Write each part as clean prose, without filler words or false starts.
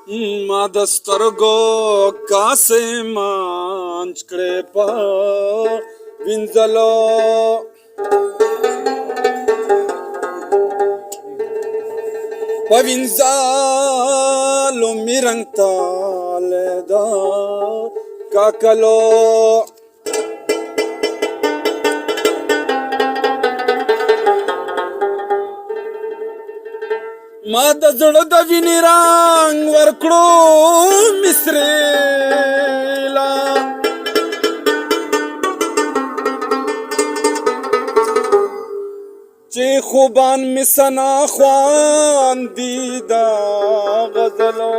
ما د سترګو کاسې مانچ کړې په وینځلو په وینځلو مې رنګ تالی ده کاکلو ما د زړه د وینې رنګ ورکړو مصریلا چې خوبان مې ثنا خواندي دا غزلو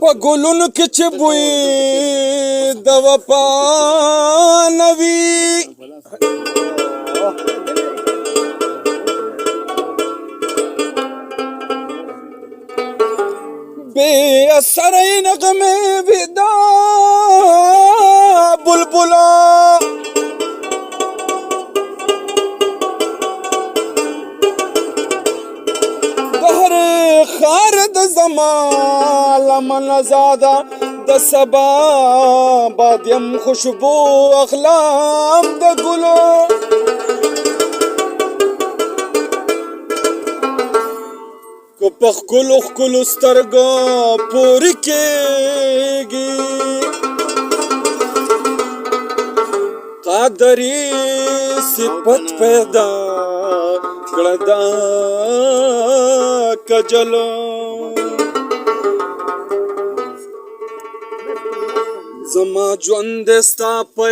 په ګلونو کې چې بوی د وفا نه وي بې اثره یې نغمې وي د بلبلو خار د زمان لمن زاده د سبا بادیم خوشبو اخلام د ګلو که په ښکلو ښکلو سترګو پورې کېږي قادري صفت پیدا کړه دا کجلو زما ژوند ستا په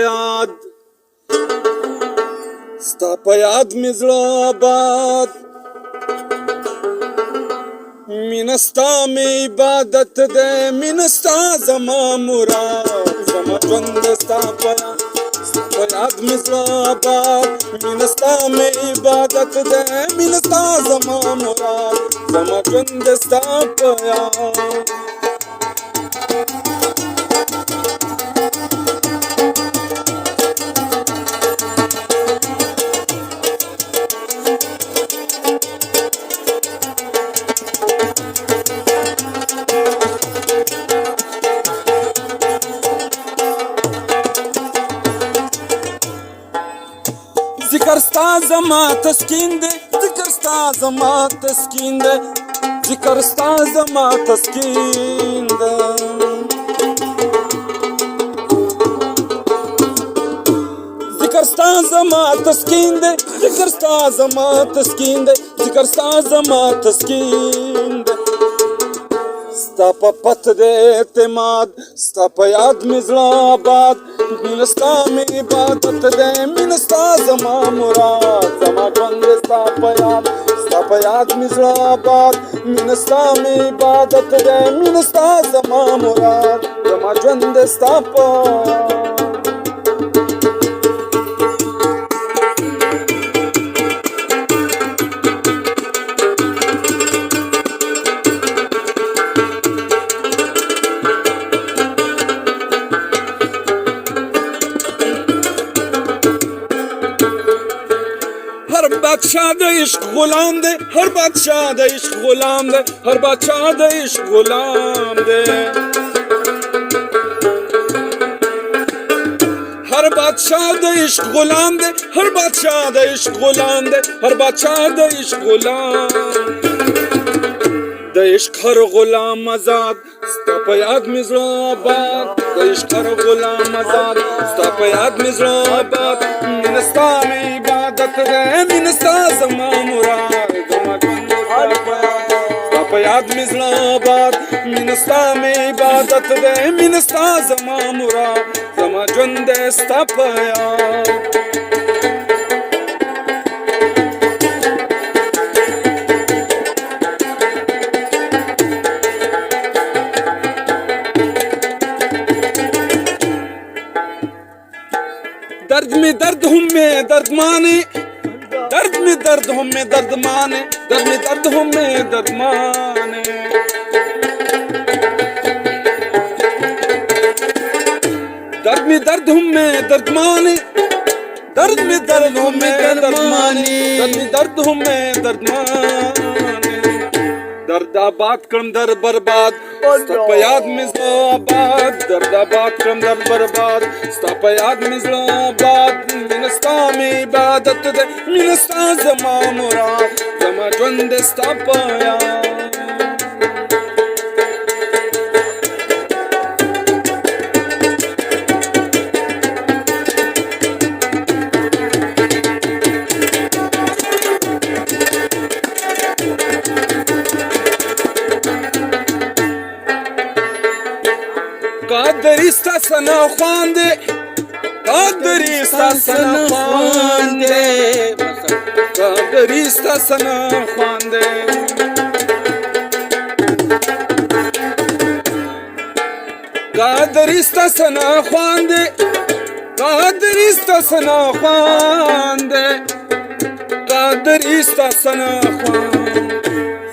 یاد مې زړه آباد مینه ستا مې عبادت دی مینه ستا زما مراد زما ژوند ستا په یاد مې زړه آباد مینه ستا مې عبادت دی مینه ستا زما مراد زما ژوند ستا په یاد ذکر ستا زما تسکین دی ذکر ستا زما تسکین دی ذکر ستا زما تسکین دی ذکر ستا زما تسکین دی ذکر ستا زما تسکین دی ذکر ستا زما تسکین دی ستا په پت د اعتماد ستا په یاد مې زړه آباد مینه ستا مې عبادت دی مینه ستا زما مراد زما ژوند ستا په یاد مې زړه آباد مینه ستا مې عبادت دی مینه ستا زما مراد زما ژوند ستا په بادشاہ د عشق غلام دے ہر بادشاہ د عشق غلام دے ہر بادشاہ د عشق غلام دے ہر بادشاہ د عشق غلام دے ہر بادشاہ د عشق غلام دے ہر بادشاہ د عشق غلام د عشق ہر غلام آزاد ستا په یاد مې زړه آباد د عشق هر غلام آزاد ستا په یاد مې زړه آباد مینه ستا مې عبادت دی مینه ستا زما مراد زما ژوند ستا په یاد مې زړه آباد مینه ستا مې عبادت دی مینه ستا زما مراد زما ژوند ستا په یاد दर्द में दर्द हूँ मैं दर्द माने, दर्द में दर्द हूँ मैं दर्द माने, दर्द में दर्द हूँ मैं दर्द माने। दर्द में दर्द हूँ मैं दर्द माने, दर्द में दर्द हूँ मैं दर्द माने, दर्द में दर्द हूँ मैं दर्द माने। दर्द आबाद करम दर बर्बाद स्ताप याद में आबाद, दर्द आबाद करम दर बर्बाद स्ताप याद में आबाद। मिनस्ता में इबादत दे मिनस्ता जमा मुराद, जमा ژوند स्ताप याद। قادریستا سنا خوانده، قادریستا سنا خوانده، قادریستا سنا خوانده. قادریستا سنا خوانده، قادریستا سنا خوانده، قادریستا سنا خوانده.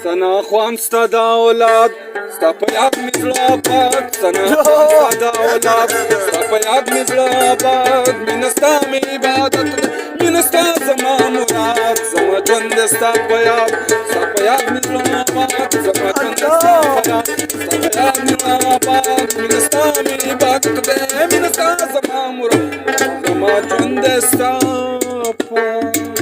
سنا خوان ستا دا اولاد ستا په یاد مې زړه آباد، سنا خوان ستا دا اولاد ستا په یاد مې زړه آباد. مینه ستا مې عبادت ده، مینه ستا زما مراد، زما ژوند دی ستا په یاد، ستا په یاد مې زړه آباد، زما ژوند دی ستا په یاد، ستا په یاد مې زړه آباد. مینه ستا مې عبادت ده، مینه ستا زما مراد، زما ژوند دی ستا په یاد.